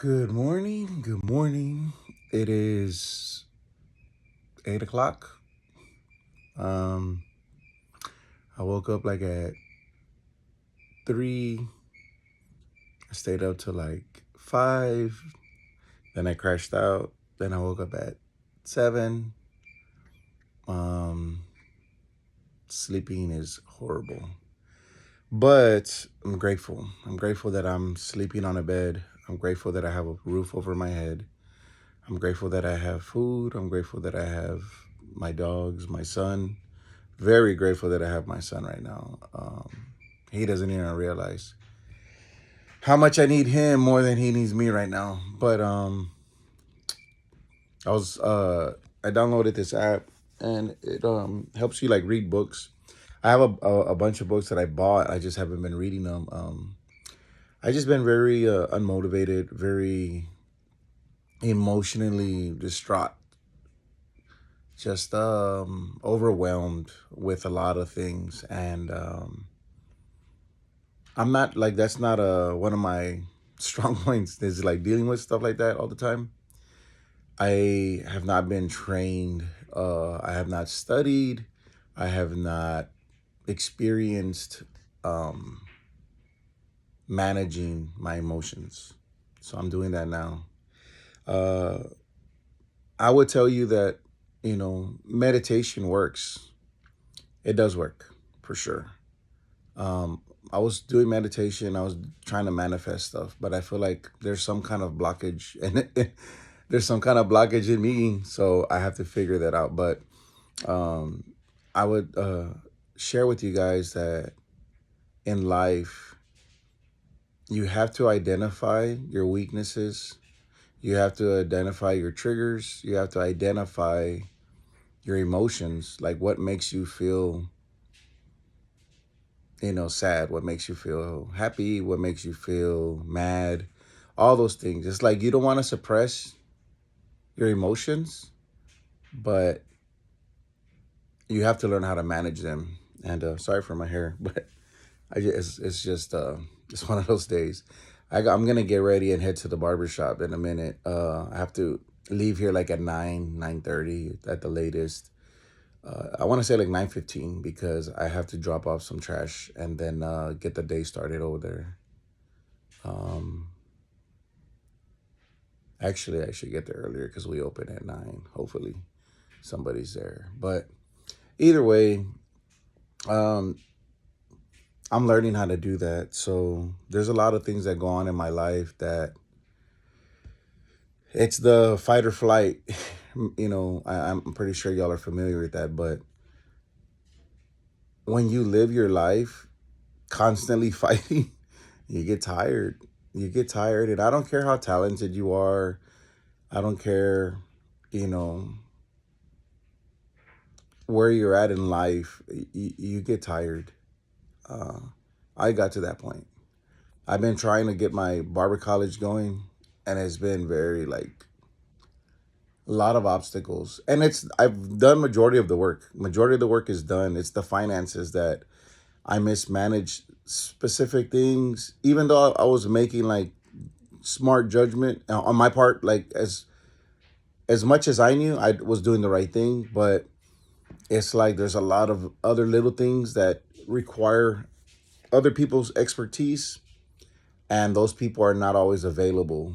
Good morning. Good morning. It is 8 o'clock. Um, I woke up like at 3. I stayed up till like 5. Then I crashed out. Then I woke up at 7. Um, Sleeping is horrible, but I'm grateful. I'm grateful that I'm sleeping on a bed. I'm grateful that I have a roof over my head. I'm grateful that I have food. I'm grateful that I have my dogs, my son. Very grateful that I have my son right now. He doesn't even realize how much I need him more than he needs me right now. But I was I downloaded this app and it helps you like read books. I have a bunch of books that I bought. I just haven't been reading them. I just been very unmotivated, very emotionally distraught, just overwhelmed with a lot of things, and I'm not like that's not one of my strong points is like dealing with stuff like that all the time. I have not been trained. I have not studied. I have not experienced um, managing my emotions. So I'm doing that now. Uh, I would tell you that meditation works. It does work for sure. Um, I was doing meditation. I was trying to manifest stuff, but I feel like there's some kind of blockage, and there's some kind of blockage in me. So I have to figure that out. But um, I would share with you guys that in life, you have to identify your weaknesses. You have to identify your triggers. You have to identify your emotions, like what makes you feel sad, what makes you feel happy, what makes you feel mad, all those things. It's like you don't want to suppress your emotions, but you have to learn how to manage them. And sorry for my hair, but it's just it's one of those days. I'm gonna get ready and head to the barber shop in a minute. I have to leave here like at 9:30 at the latest. I want to say like 9:15 because I have to drop off some trash and then get the day started over there. Um, Actually, I should get there earlier because we open at 9. Hopefully, somebody's there. But either way, um, I'm learning how to do that. So there's a lot of things that go on in my life that it's the fight or flight. I'm pretty sure y'all are familiar with that. But when you live your life constantly fighting, you get tired. You get tired. And I don't care how talented you are. I don't care, you know, where you're at in life. You get tired. Uh, I got to that point. I've been trying to get my barber college going, and it's been very like a lot of obstacles. And I've done majority of the work. Majority of the work is done. It's the finances that I mismanaged specific things. Even though I was making like smart judgment on my part, like as much as I knew I was doing the right thing, but it's like there's a lot of other little things that require other people's expertise, and those people are not always available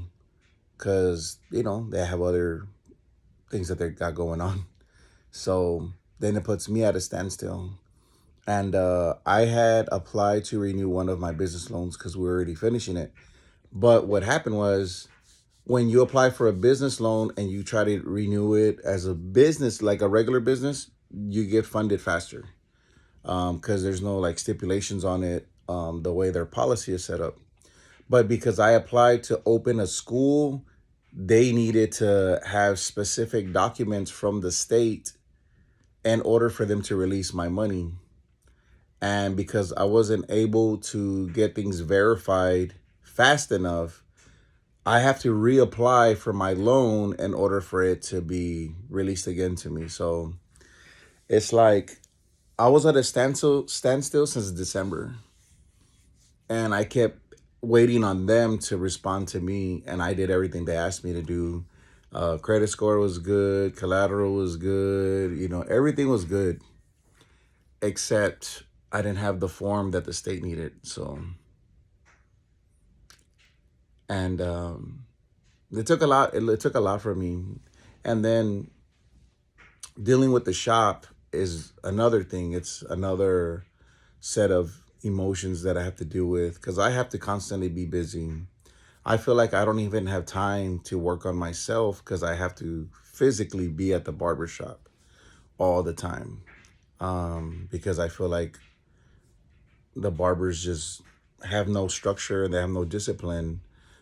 because they have other things that they got going on. So then it puts me at a standstill. And I had applied to renew one of my business loans because we were already finishing it. But what happened was when you apply for a business loan and you try to renew it as a business, like a regular business, you get funded faster because there's no like stipulations on it, the way their policy is set up. But because I applied to open a school, they needed to have specific documents from the state in order for them to release my money. And because I wasn't able to get things verified fast enough, I have to reapply for my loan in order for it to be released again to me. So it's like I was at a standstill since December, and I kept waiting on them to respond to me, and I did everything they asked me to do. Credit score was good, collateral was good, everything was good, except I didn't have the form that the state needed. So, and it took a lot. It took a lot from me, and then dealing with the shop is another thing. It's another set of emotions that I have to deal with because I have to constantly be busy. I feel like I don't even have time to work on myself because I have to physically be at the barbershop all the time. Because I feel like the barbers just have no structure and they have no discipline.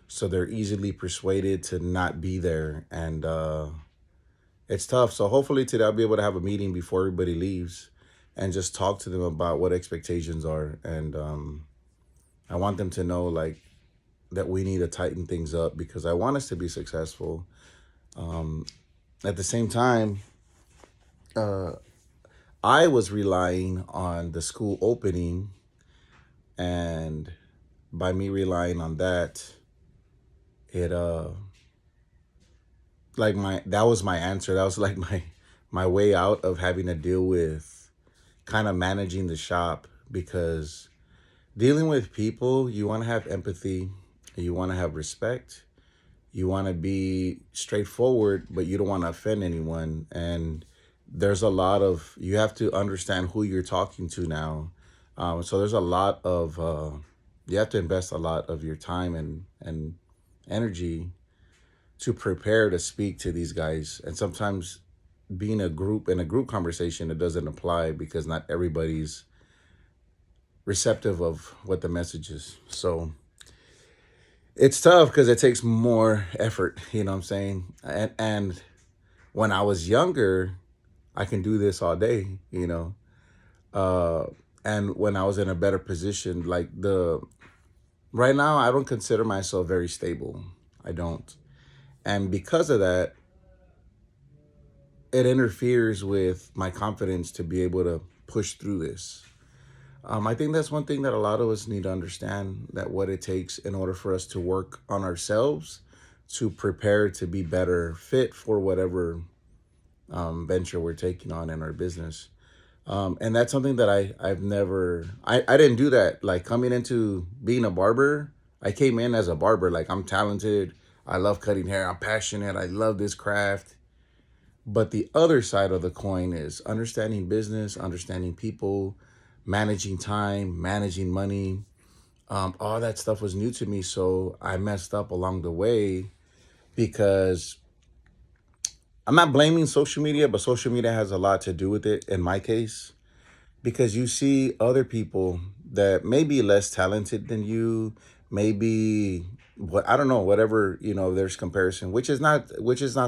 So they're easily persuaded to not be there. And it's tough. So hopefully today I'll be able to have a meeting before everybody leaves and just talk to them about what expectations are. And I want them to know like that we need to tighten things up because I want us to be successful. Um, at the same time, uh, I was relying on the school opening, and by me relying on that, it like my that was my answer. That was like my way out of having to deal with kind of managing the shop because dealing with people, you want to have empathy, you want to have respect, you want to be straightforward, but you don't want to offend anyone. And there's a lot of, you have to understand who you're talking to now. So there's a lot of, you have to invest a lot of your time and energy to prepare to speak to these guys. And sometimes being in a group conversation, it doesn't apply because not everybody's receptive of what the message is. So it's tough because it takes more effort, you know what I'm saying? And when I was younger, I can do this all day, you know. Uh, and when I was in a better position, like the right now, I don't consider myself very stable. I don't. And because of that, it interferes with my confidence to be able to push through this. I think that's one thing that a lot of us need to understand that what it takes in order for us to work on ourselves to prepare to be better fit for whatever venture we're taking on in our business. And that's something that I didn't do that. Like coming into being a barber, I came in as a barber. Like I'm talented. I love cutting hair. I'm passionate. I love this craft. But the other side of the coin is understanding business, understanding people, managing time, managing money. All that stuff was new to me. So I messed up along the way because I'm not blaming social media, but social media has a lot to do with it in my case. Because you see other people that may be less talented than you, maybe what I don't know, whatever, there's comparison, which is not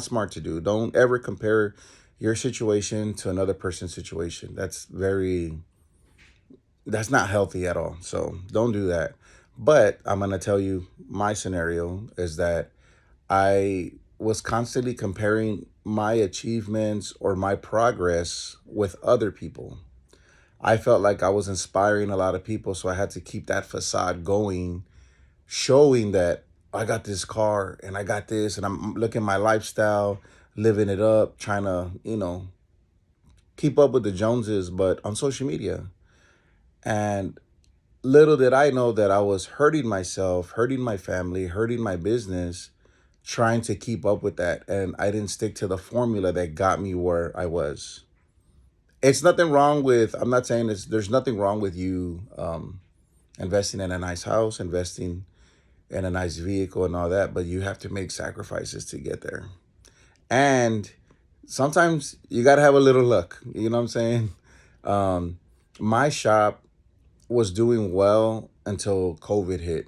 smart to do. Don't ever compare your situation to another person's situation. That's not healthy at all. So don't do that. But I'm gonna tell you my scenario is that I was constantly comparing my achievements or my progress with other people. I felt like I was inspiring a lot of people, so I had to keep that facade going, showing that I got this car and I got this, and I'm looking at my lifestyle, living it up, trying to, keep up with the Joneses, but on social media. And little did I know that I was hurting myself, hurting my family, hurting my business, trying to keep up with that. And I didn't stick to the formula that got me where I was. It's nothing wrong with, I'm not saying there's nothing wrong with you investing in a nice house, investing in a nice vehicle and all that, but you have to make sacrifices to get there. And sometimes you got to have a little luck. You know what I'm saying? Um, my shop was doing well until COVID hit.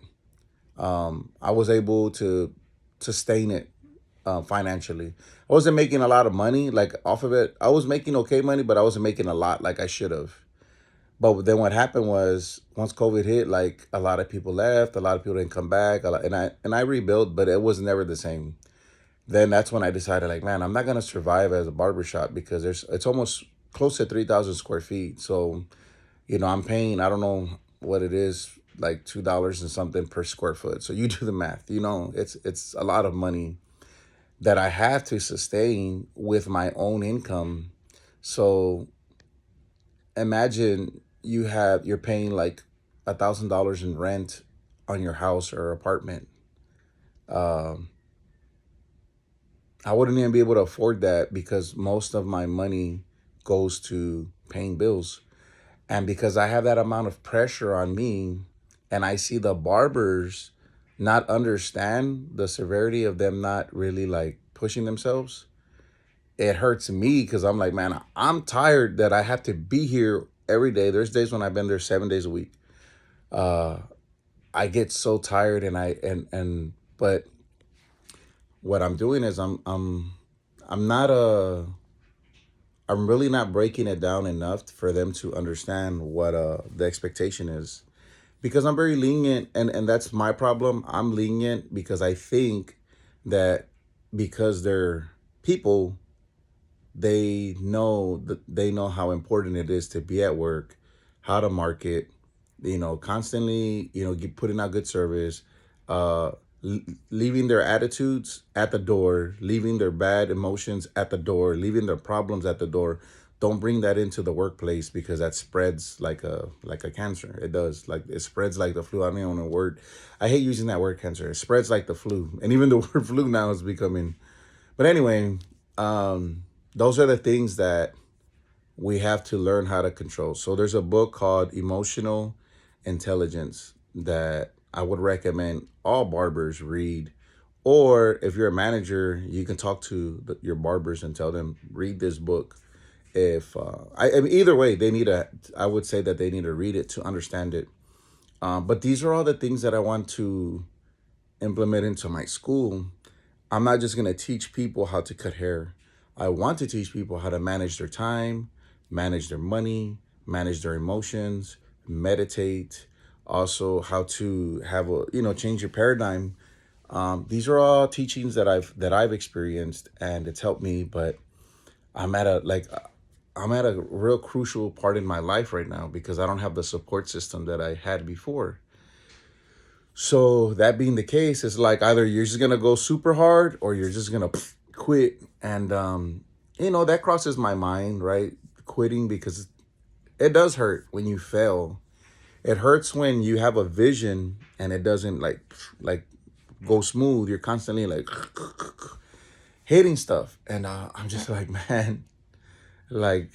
I was able to sustain it financially. I wasn't making a lot of money like off of it. I was making okay money, but I wasn't making a lot like I should have. But then what happened was once COVID hit, like a lot of people left, a lot of people didn't come back, and I rebuilt, but it was never the same. Then that's when I decided, like, man, I'm not gonna survive as a barbershop because it's almost close to 3,000 square feet. So, I'm paying, I don't know what it is, like $2 and something per square foot. So you do the math. It's a lot of money that I have to sustain with my own income. So imagine you're paying like $1,000 in rent on your house or apartment. Um, I wouldn't even be able to afford that because most of my money goes to paying bills. And because I have that amount of pressure on me, and I see the barbers not understand the severity of them not really like pushing themselves, it hurts me because I'm like, man, I'm tired that I have to be here every day. There's days when I've been there 7 days a week. Uh, I get so tired, but what I'm doing is I'm not I'm really not breaking it down enough for them to understand what the expectation is, because I'm very lenient, and that's my problem. I'm lenient because I think that because they're people, they know how important it is to be at work, how to market, constantly, putting out good service, uh, leaving their attitudes at the door, leaving their bad emotions at the door, leaving their problems at the door. Don't bring that into the workplace because that spreads like a cancer. It does. Like it spreads like the flu. I don't even know the word. I hate using that word cancer. It spreads like the flu, and even the word flu now is becoming. But anyway, those are the things that we have to learn how to control. So there's a book called Emotional Intelligence that I would recommend all barbers read. Or if you're a manager, you can talk to your barbers and tell them read this book. If I mean, either way, I would say that they need to read it to understand it. But these are all the things that I want to implement into my school. I'm not just going to teach people how to cut hair. I want to teach people how to manage their time, manage their money, manage their emotions, meditate, also how to have change your paradigm. These are all teachings that I've experienced, and it's helped me. But I'm at a like I'm at a real crucial part in my life right now because I don't have the support system that I had before. So that being the case, it's like either you're just gonna go super hard or you're just gonna quit. And that crosses my mind, right? Quitting, because it does hurt when you fail. It hurts when you have a vision and it doesn't like go smooth. You're constantly like hitting stuff, and I'm just like, man, like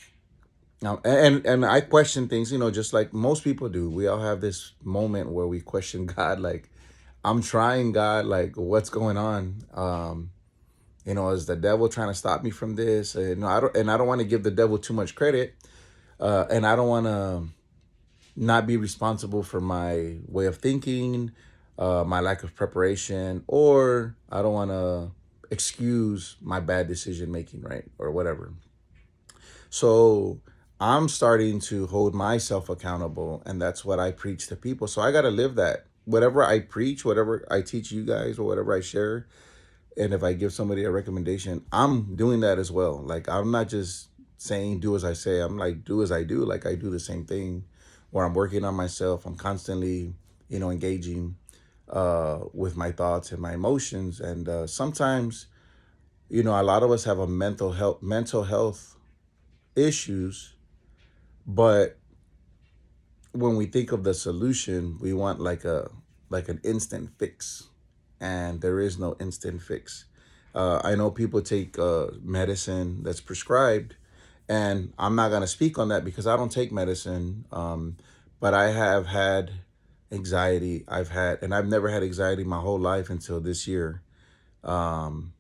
and I question things, just like most people do. We all have this moment where we question God, like, I'm trying, God, like, what's going on? Is the devil trying to stop me from this? No, I don't want to give the devil too much credit, and I don't want to not be responsible for my way of thinking, my lack of preparation, or I don't want to excuse my bad decision making, right, or whatever. So I'm starting to hold myself accountable, and that's what I preach to people. So I got to live that. Whatever I preach, whatever I teach you guys, or whatever I share, and if I give somebody a recommendation, I'm doing that as well. Like, I'm not just saying do as I say. I'm like, do as I do. Like, I do the same thing where I'm working on myself. I'm constantly, engaging with my thoughts and my emotions. And sometimes, a lot of us have a mental health issues, but when we think of the solution, we want like an instant fix, and there is no instant fix. I know people take medicine that's prescribed, and I'm not gonna speak on that because I don't take medicine. But I have had anxiety. And I've never had anxiety my whole life until this year. Um,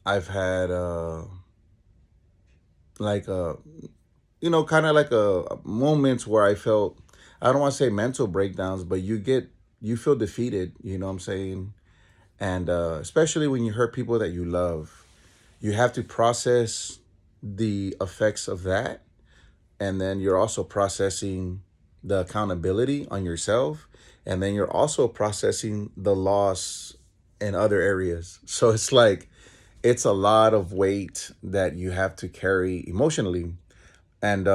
I've had like kind of like a moments where I felt, I don't want to say mental breakdowns, but you feel defeated. You know what I'm saying? And especially when you hurt people that you love, you have to process the effects of that, and then you're also processing the accountability on yourself, and then you're also processing the loss in other areas. So it's like it's a lot of weight that you have to carry emotionally, and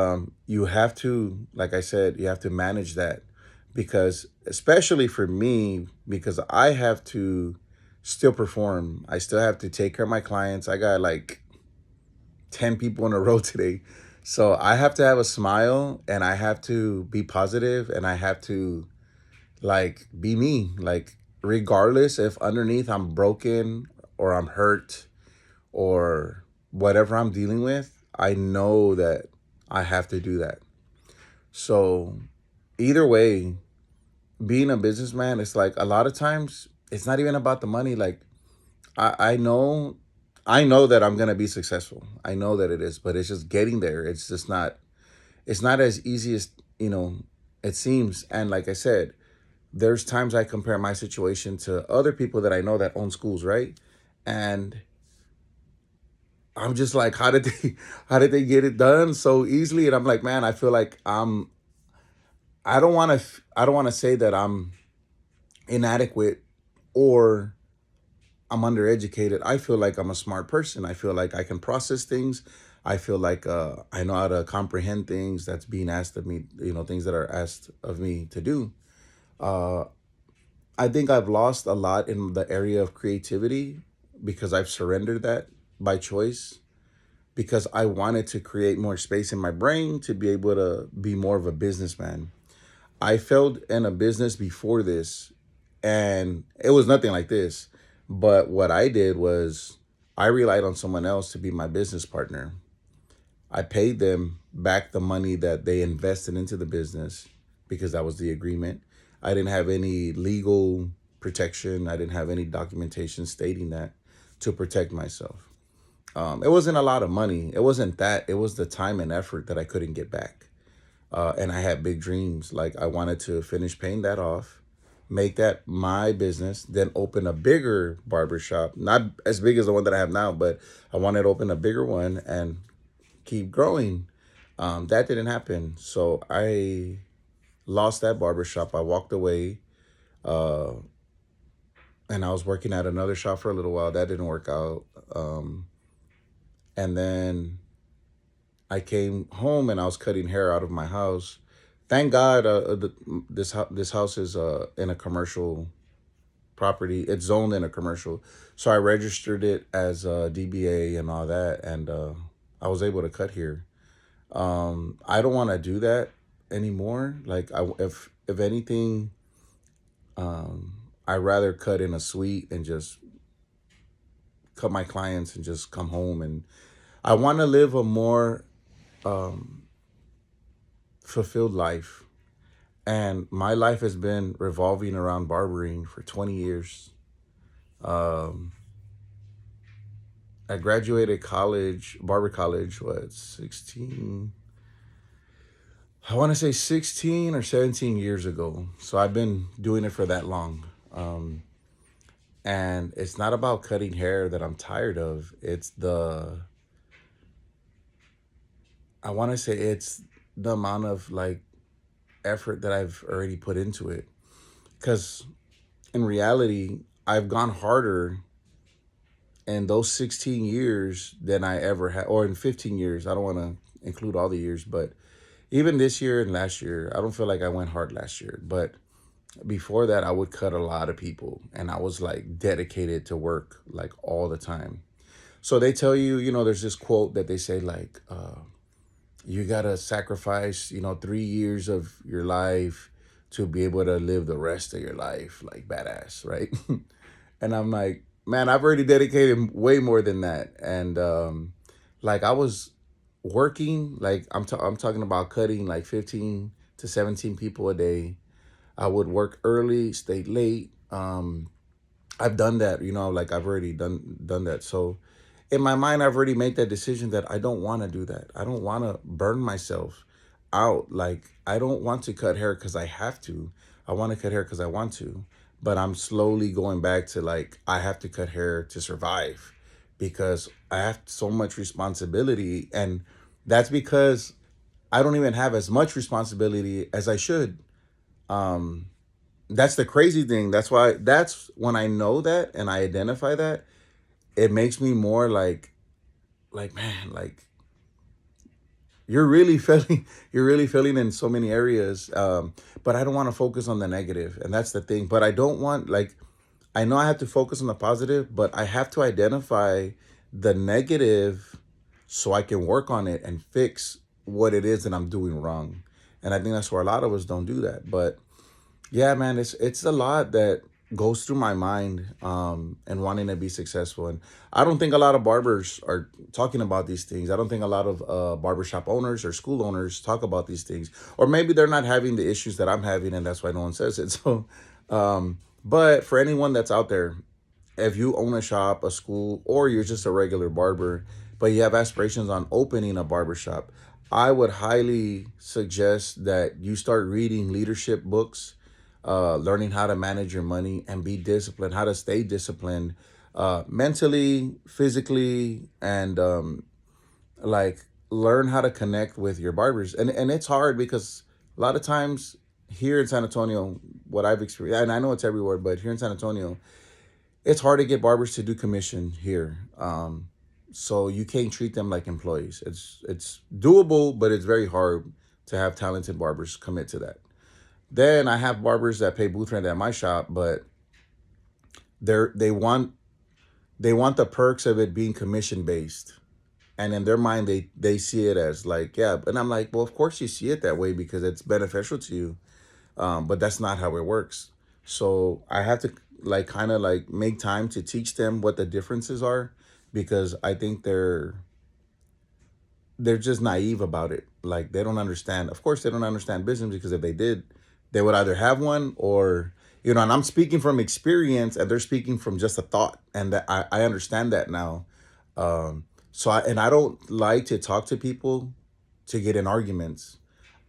you have to, like I said, you have to manage that. because especially for me, because I have to still perform. I still have to take care of my clients. I got like 10 people in a row today. So I have to have a smile and I have to be positive and I have to like be me. Like regardless if underneath I'm broken or I'm hurt or whatever I'm dealing with, I know that I have to do that. So either way, being a businessman, it's like a lot of times it's not even about the money. Like I know I know that I'm gonna be successful. I know that it is, but it's just getting there. It's not as easy as, you know, it seems. And like I said, there's times I compare my situation to other people that I know that own schools, right? And I'm just like, how did they how did they get it done so easily? And I'm like, man, I feel like I don't want to say that I'm inadequate or I'm undereducated. I feel like I'm a smart person. I feel like I can process things. I feel like I know how to comprehend things that's being asked of me, you know, things that are asked of me to do. Uh, I think I've lost a lot in the area of creativity because I've surrendered that by choice because I wanted to create more space in my brain to be able to be more of a businessman. I failed in a business before this and it was nothing like this. But what I did was I relied on someone else to be my business partner. I paid them back the money that they invested into the business because that was the agreement. I didn't have any legal protection, I didn't have any documentation stating that to protect myself. It wasn't a lot of money. It wasn't that. It was the time and effort that I couldn't get back. And I had big dreams. Like I wanted to finish paying that off, make that my business, then open a bigger barbershop, not as big as the one that I have now, but I wanted to open a bigger one and keep growing. That didn't happen. So I lost that barbershop. I walked away uh, and I was working at another shop for a little while. That didn't work out. And then I came home and I was cutting hair out of my house. Thank God, this house is in a commercial property. It's zoned in a commercial, so I registered it as DBA and all that, and I was able to cut here. I don't want to do that anymore. Like, if anything, I rather cut in a suite and just cut my clients and just come home. And I want to live a more fulfilled life. And my life has been revolving around barbering for 20 years. Um, I graduated college, barber college, what, 16? I want to say 16 or 17 years ago. So I've been doing it for that long. And it's not about cutting hair that I'm tired of. I want to say it's the amount of like effort that I've already put into it. Because in reality, I've gone harder in those 16 years than I ever had, or in 15 years. I don't want to include all the years, but even this year and last year, I don't feel like I went hard last year. But before that, I would cut a lot of people and I was like dedicated to work like all the time. So they tell you, you know, there's this quote that they say, like, you got to sacrifice, you know, 3 years of your life to be able to live the rest of your life like badass, right? And I'm like, man, I've already dedicated way more than that. And like I was working, like I'm talking about cutting like 15 to 17 people a day. I would work early, stay late. I've done that, you know, like I've already done that. So in my mind, I've already made that decision that I don't want to do that. I don't want to burn myself out. Like I don't want to cut hair because I have to. I want to cut hair because I want to. But I'm slowly going back to like I have to cut hair to survive because I have so much responsibility, and that's because I don't even have as much responsibility as I should. Um, that's the crazy thing. That's when I know that and I identify that, it makes me more like man, like you're really failing. You're really failing in so many areas. But I don't want to focus on the negative, and that's the thing. But I don't want like I know I have to focus on the positive, but I have to identify the negative so I can work on it and fix what it is that I'm doing wrong. And I think that's where a lot of us don't do that. But yeah, man, it's a lot that goes through my mind and wanting to be successful. And I don't think a lot of barbers are talking about these things. I don't think a lot of barbershop owners or school owners talk about these things. Or maybe they're not having the issues that I'm having and that's why no one says it. So, but for anyone that's out there, if you own a shop, a school, or you're just a regular barber, but you have aspirations on opening a barber shop, I would highly suggest that you start reading leadership books, learning how to manage your money and be disciplined, how to stay disciplined mentally, physically, and like learn how to connect with your barbers. And it's hard because a lot of times here in San Antonio, what I've experienced, and I know it's everywhere, but here in San Antonio, it's hard to get barbers to do commission here. So you can't treat them like employees. It's doable, but it's very hard to have talented barbers commit to that. Then I have barbers that pay booth rent at my shop, but they want the perks of it being commission based. And in their mind they see it as like, yeah. And I'm like, well, of course you see it that way because it's beneficial to you. But that's not how it works. So I have to like kind of like make time to teach them what the differences are because I think they're just naive about it. Like they don't understand. Of course, they don't understand business because if they did, they would either have one or And I'm speaking from experience, and they're speaking from just a thought, and that I understand that now. I don't like to talk to people to get in arguments.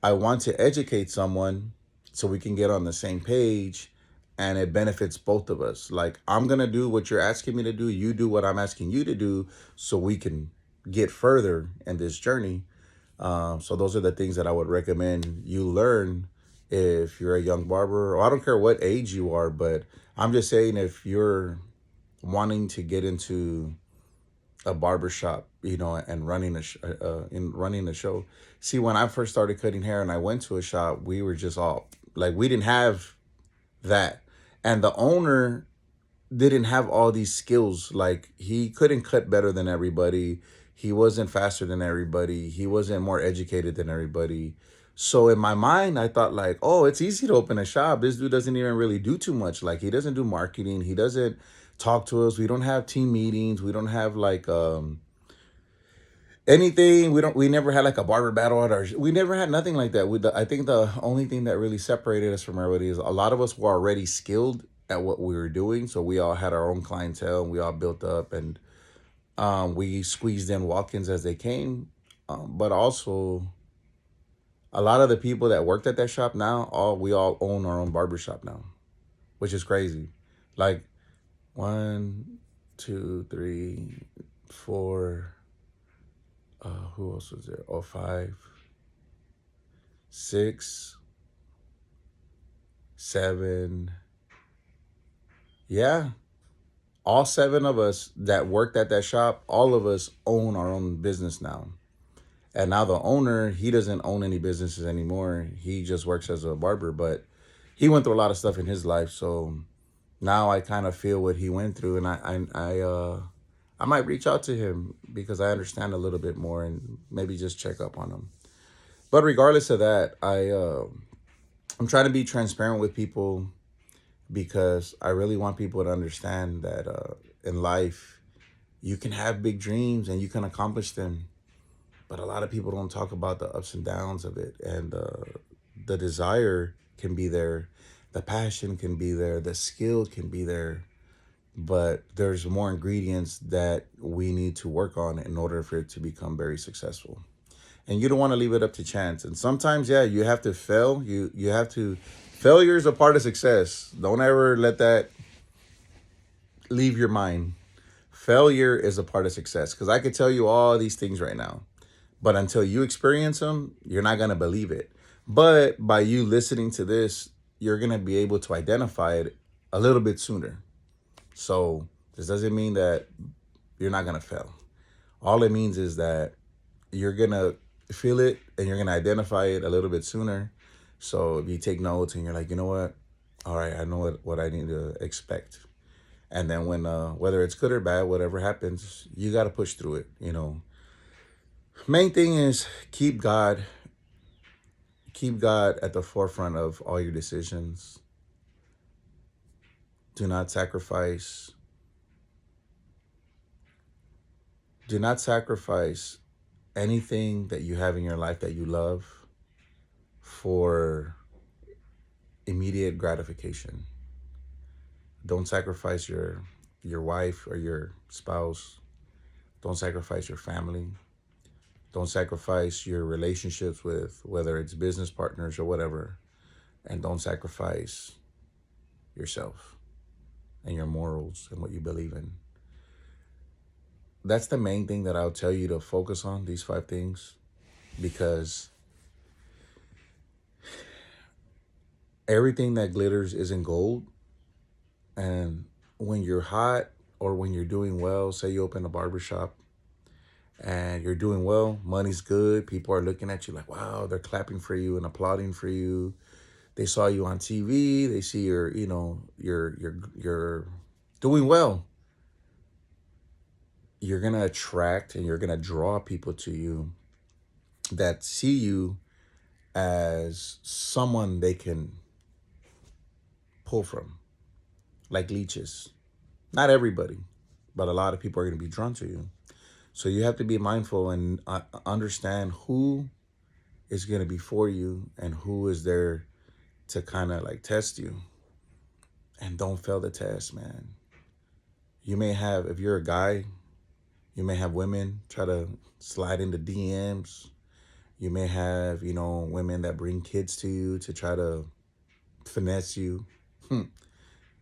I want to educate someone so we can get on the same page and it benefits both of us. Like, I'm going to do what you're asking me to do. You do what I'm asking you to do so we can get further in this journey. So those are the things that I would recommend you learn if you're a young barber, or I don't care what age you are, but I'm just saying if you're wanting to get into a barbershop, and running a show. See, when I first started cutting hair and I went to a shop, we were just all like, we didn't have that. And the owner didn't have all these skills. Like, he couldn't cut better than everybody. He wasn't faster than everybody. He wasn't more educated than everybody. So in my mind, I thought like, oh, it's easy to open a shop. This dude doesn't even really do too much. Like, he doesn't do marketing. He doesn't talk to us. We don't have team meetings. We don't have like anything. We never had like a barber battle at our. We never had nothing like that. I think the only thing that really separated us from everybody is a lot of us were already skilled at what we were doing, so we all had our own clientele and we all built up, and we squeezed in walk-ins as they came. But also, a lot of the people that worked at that shop now, we all own our own barber shop now, which is crazy. Like, one, two, three, four. Who else was there? Oh, five, six, seven. Yeah, all seven of us that worked at that shop, all of us own our own business now. And now the owner, he doesn't own any businesses anymore. He just works as a barber, but he went through a lot of stuff in his life. So now I kind of feel what he went through, and I might reach out to him because I understand a little bit more and maybe just check up on him. But regardless of that, I'm trying to be transparent with people because I really want people to understand that in life you can have big dreams and you can accomplish them, but a lot of people don't talk about the ups and downs of it. And the desire can be there, the passion can be there, the skill can be there, but there's more ingredients that we need to work on in order for it to become very successful. And you don't want to leave it up to chance. And sometimes, yeah, you have to fail. You have to. Failure is a part of success. Don't ever let that leave your mind. Failure is a part of success, because I could tell you all these things right now, but until you experience them, you're not going to believe it. But by you listening to this, you're going to be able to identify it a little bit sooner. So this doesn't mean that you're not going to fail. All it means is that you're going to feel it and you're gonna identify it a little bit sooner. So if you take notes and you're like, you know what, all right, I know what I need to expect. And then when whether it's good or bad, whatever happens, you got to push through it. Main thing is keep God at the forefront of all your decisions. Do not sacrifice. Do not sacrifice anything that you have in your life that you love for immediate gratification. Don't sacrifice your wife or your spouse. Don't sacrifice your family. Don't sacrifice your relationships with whether it's business partners or whatever. And don't sacrifice yourself and your morals and what you believe in. That's the main thing that I'll tell you to focus on, these 5 things, because everything that glitters isn't gold. And when you're hot or when you're doing well, say you open a barbershop and you're doing well, money's good, people are looking at you like, wow, they're clapping for you and applauding for you. They saw you on TV, they see you're doing well. You're gonna attract and you're gonna draw people to you that see you as someone they can pull from, like leeches. Not everybody, but a lot of people are gonna be drawn to you. So you have to be mindful and understand who is gonna be for you and who is there to kind of like test you. And don't fail the test, man. You may have, if you're a guy, you may have women try to slide into DMs. You may have, women that bring kids to you to try to finesse you.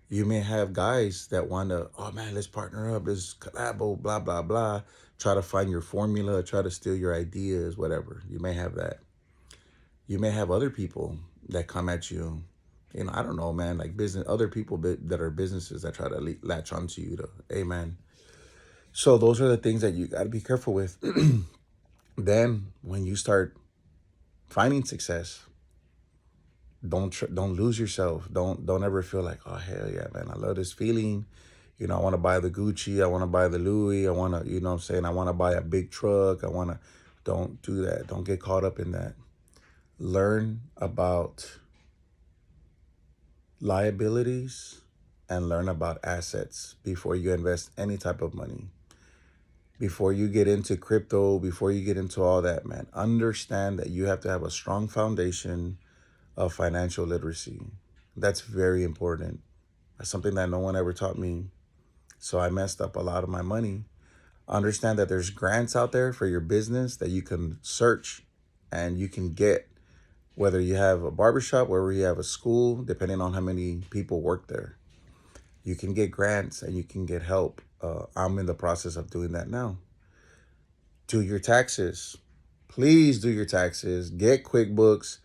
You may have guys that want to, oh man, let's partner up, let's collabo, blah, blah, blah. Try to find your formula, try to steal your ideas, whatever. You may have that. You may have other people that come at you. I don't know, man, like other people that are businesses that try to latch onto you to, hey, man. So those are the things that you got to be careful with. Then when you start finding success, don't lose yourself. Don't ever feel like, oh hell yeah, man, I love this feeling. I want to buy the Gucci, I want to buy the Louis, I want to, what I'm saying, I want to buy a big truck. Don't do that. Don't get caught up in that. Learn about liabilities and learn about assets before you invest any type of money. Before you get into crypto, before you get into all that, man, understand that you have to have a strong foundation of financial literacy. That's very important. That's something that no one ever taught me. So I messed up a lot of my money. Understand that there's grants out there for your business that you can search and you can get, whether you have a barbershop, whether you have a school, depending on how many people work there. You can get grants and you can get help. I'm in the process of doing that now. Do your taxes. Please do your taxes. Get QuickBooks.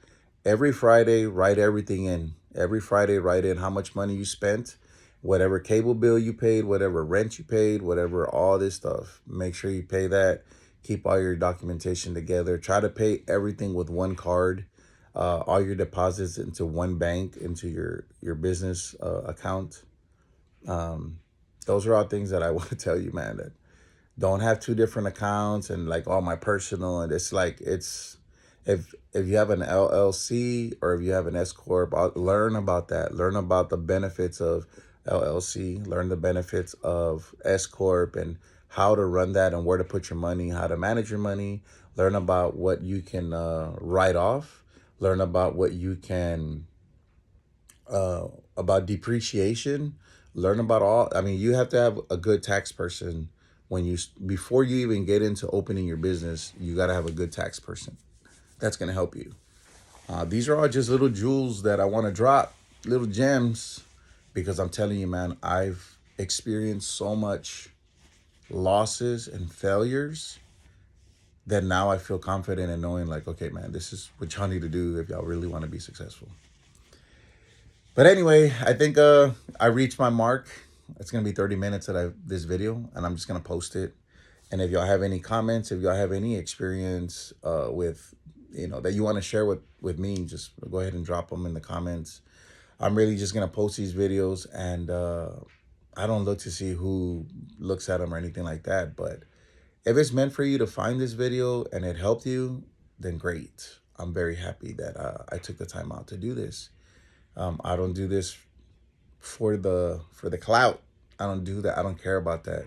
Every Friday, write everything in. Every Friday, write in how much money you spent, whatever cable bill you paid, whatever rent you paid, whatever, all this stuff. Make sure you pay that. Keep all your documentation together. Try to pay everything with one card. All your deposits into one bank, into your business account. Those are all things that I want to tell you, man, that don't have 2 different accounts and like all my personal. And it's like, if you have an LLC or if you have an S Corp, learn about that. Learn about the benefits of LLC. Learn the benefits of S Corp and how to run that and where to put your money, how to manage your money. Learn about what you can write off. Learn about what you can, about depreciation. Learn about you have to have a good tax person before you even get into opening your business. You got to have a good tax person that's going to help you. These are all just little jewels that I want to drop, little gems, because I'm telling you, man, I've experienced so much losses and failures that now I feel confident in knowing like, okay, man, this is what y'all need to do if y'all really want to be successful. But anyway, I think I reached my mark. It's going to be 30 minutes of this video, and I'm just going to post it. And if y'all have any comments, if y'all have any experience with, that you want to share with me, just go ahead and drop them in the comments. I'm really just gonna post these videos, and I don't look to see who looks at them or anything like that. But if it's meant for you to find this video and it helped you, then great. I'm very happy that I took the time out to do this. I don't do this for the clout. I don't do that. I don't care about that.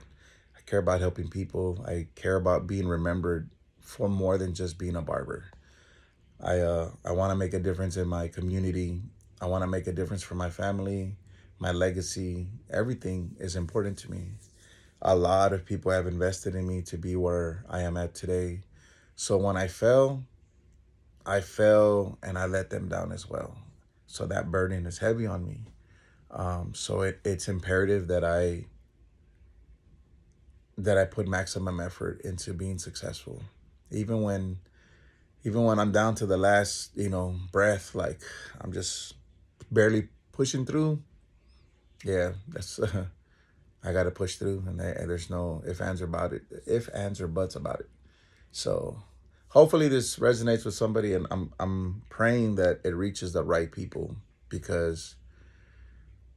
I care about helping people. I care about being remembered for more than just being a barber. I want to make a difference in my community. I want to make a difference for my family, my legacy. Everything is important to me. A lot of people have invested in me to be where I am at today. So when I fell and I let them down as well. So that burden is heavy on me. So it's imperative that I put maximum effort into being successful, even when I'm down to the last breath, like I'm just barely pushing through. Yeah, that's I got to push through, and there's no if ands or buts about it. So hopefully this resonates with somebody, and I'm praying that it reaches the right people, because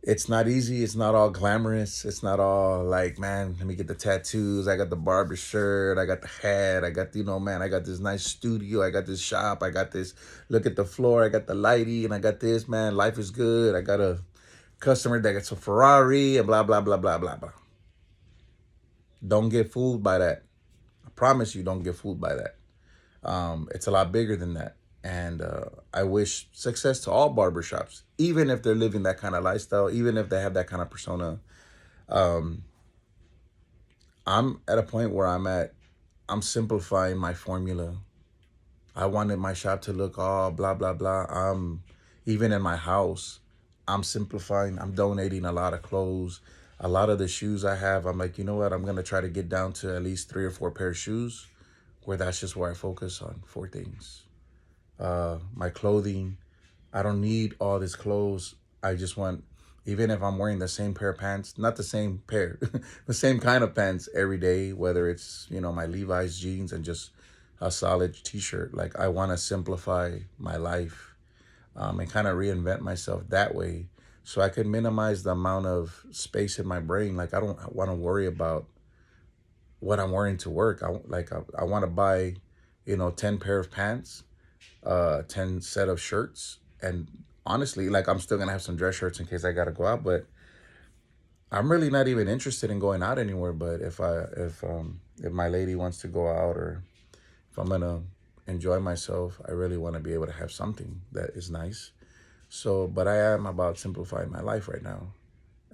it's not easy. It's not all glamorous. It's not all like, man, let me get the tattoos. I got the barber shirt. I got the hat. I got, man, I got this nice studio. I got this shop. I got this, look at the floor. I got the lighty, and I got this, man. Life is good. I got a customer that gets a Ferrari and blah, blah, blah, blah, blah, blah. Don't get fooled by that. I promise you, don't get fooled by that. It's a lot bigger than that. And I wish success to all barbershops, even if they're living that kind of lifestyle, even if they have that kind of persona. Um, I'm at a point where I'm simplifying my formula. I wanted my shop to look all blah, blah, blah. Even in my house, I'm simplifying. I'm donating a lot of clothes. A lot of the shoes I have, I'm like, you know what? I'm going to try to get down to at least 3 or 4 pair of shoes, where that's just where I focus on 4 things. My clothing, I don't need all this clothes. I just want, even if I'm wearing the same pair of pants, not the same pair, the same kind of pants every day, whether it's, my Levi's jeans and just a solid t-shirt. Like, I want to simplify my life, and kind of reinvent myself that way, so I can minimize the amount of space in my brain. Like, I don't want to worry about what I'm wearing to work. I want to buy, 10 pair of pants, 10 set of shirts. And honestly, like, I'm still gonna have some dress shirts in case I gotta go out, but I'm really not even interested in going out anywhere. But if my lady wants to go out, or if I'm gonna enjoy myself, I really want to be able to have something that is nice. So, but I am about simplifying my life right now,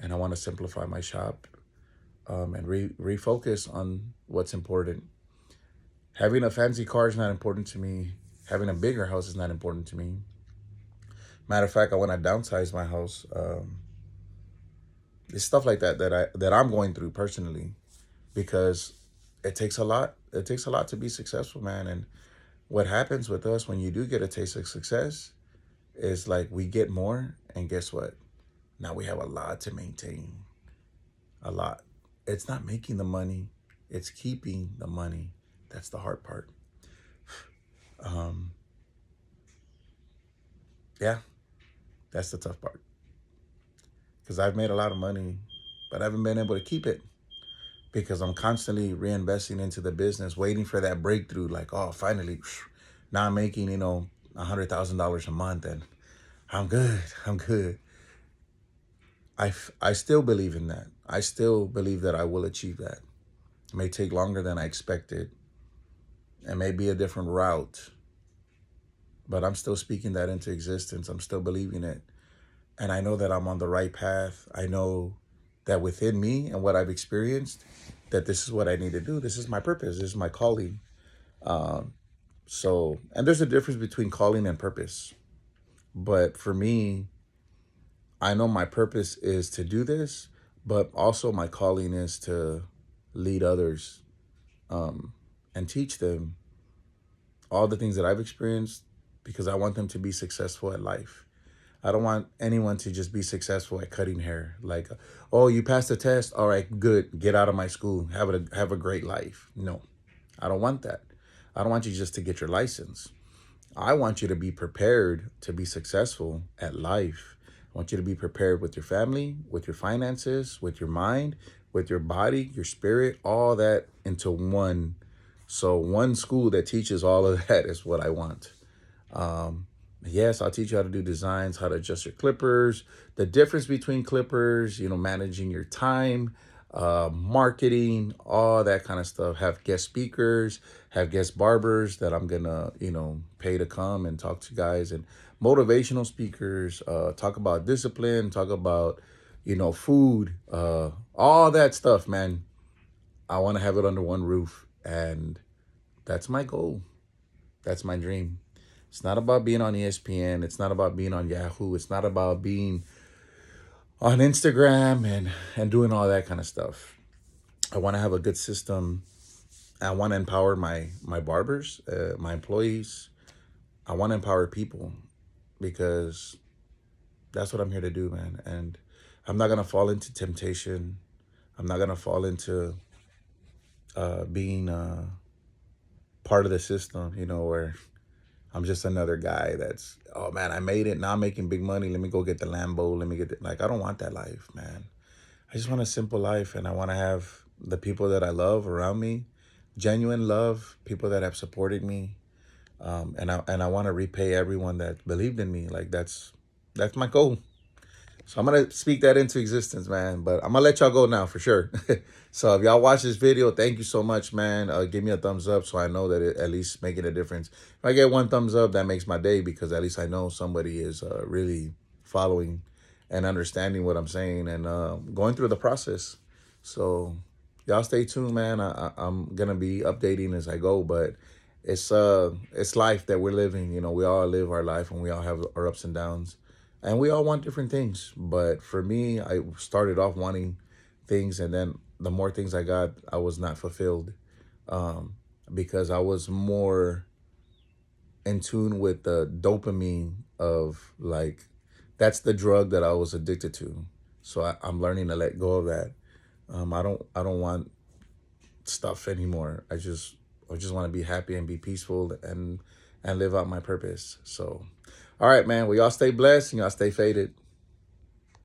and I want to simplify my shop, and refocus on what's important. Having a fancy car is not important to me. Having a bigger house is not important to me. Matter of fact, I want to downsize my house. It's stuff like that I'm going through personally, because it takes a lot. It takes a lot to be successful, man. And what happens with us when you do get a taste of success is, like, we get more, and guess what? Now we have a lot to maintain. A lot. It's not making the money; it's keeping the money. That's the hard part. Um, yeah, that's the tough part. Because I've made a lot of money, but I haven't been able to keep it, because I'm constantly reinvesting into the business, waiting for that breakthrough. Like, oh, finally, now I'm making, $100,000 a month, and I'm good. I'm good. I still believe in that. I still believe that I will achieve that. It may take longer than I expected. It may be a different route, but I'm still speaking that into existence. I'm still believing it. And I know that I'm on the right path. I know that within me and what I've experienced, that this is what I need to do. This is my purpose. This is my calling. Um, and there's a difference between calling and purpose. But for me, I know my purpose is to do this, but also my calling is to lead others, um, and teach them all the things that I've experienced, because I want them to be successful at life. I don't want anyone to just be successful at cutting hair. Like, oh, you passed the test. All right, good. Get out of my school. Have a great life. No, I don't want that. I don't want you just to get your license. I want you to be prepared to be successful at life. I want you to be prepared with your family, with your finances, with your mind, with your body, your spirit, all that into one. So one school that teaches all of that is what I want. Yes, I'll teach you how to do designs, how to adjust your clippers, the difference between clippers, managing your time, marketing, all that kind of stuff. Have guest speakers, have guest barbers that I'm gonna, pay to come and talk to guys, and motivational speakers, talk about discipline, talk about, food, all that stuff, man. I want to have it under one roof, and that's my goal. That's my dream. It's not about being on ESPN. It's not about being on Yahoo. It's not about being on Instagram and doing all that kind of stuff. I want to have a good system. I want to empower my barbers, my employees. I want to empower people because that's what I'm here to do, man. And I'm not gonna fall into temptation. I'm not gonna fall into being part of the system, where I'm just another guy that's, oh man, I made it. Now I'm making big money. Let me go get the Lambo. Let me get like, I don't want that life, man. I just want a simple life, and I want to have the people that I love around me, genuine love, people that have supported me. And I want to repay everyone that believed in me. Like that's my goal. So I'm gonna speak that into existence, man. But I'm gonna let y'all go now for sure. So if y'all watch this video, thank you so much, man. Give me a thumbs up so I know that it at least making a difference. If I get one thumbs up, that makes my day because at least I know somebody is really following and understanding what I'm saying and going through the process. So y'all stay tuned, man. I'm gonna be updating as I go, but it's life that we're living. We all live our life and we all have our ups and downs. And we all want different things. But for me, I started off wanting things. And then the more things I got, I was not fulfilled because I was more in tune with the dopamine of like, that's the drug that I was addicted to. So I'm learning to let go of that. I don't want stuff anymore. I just want to be happy and be peaceful and live out my purpose. So, all right, man. Well, y'all stay blessed and y'all stay faded.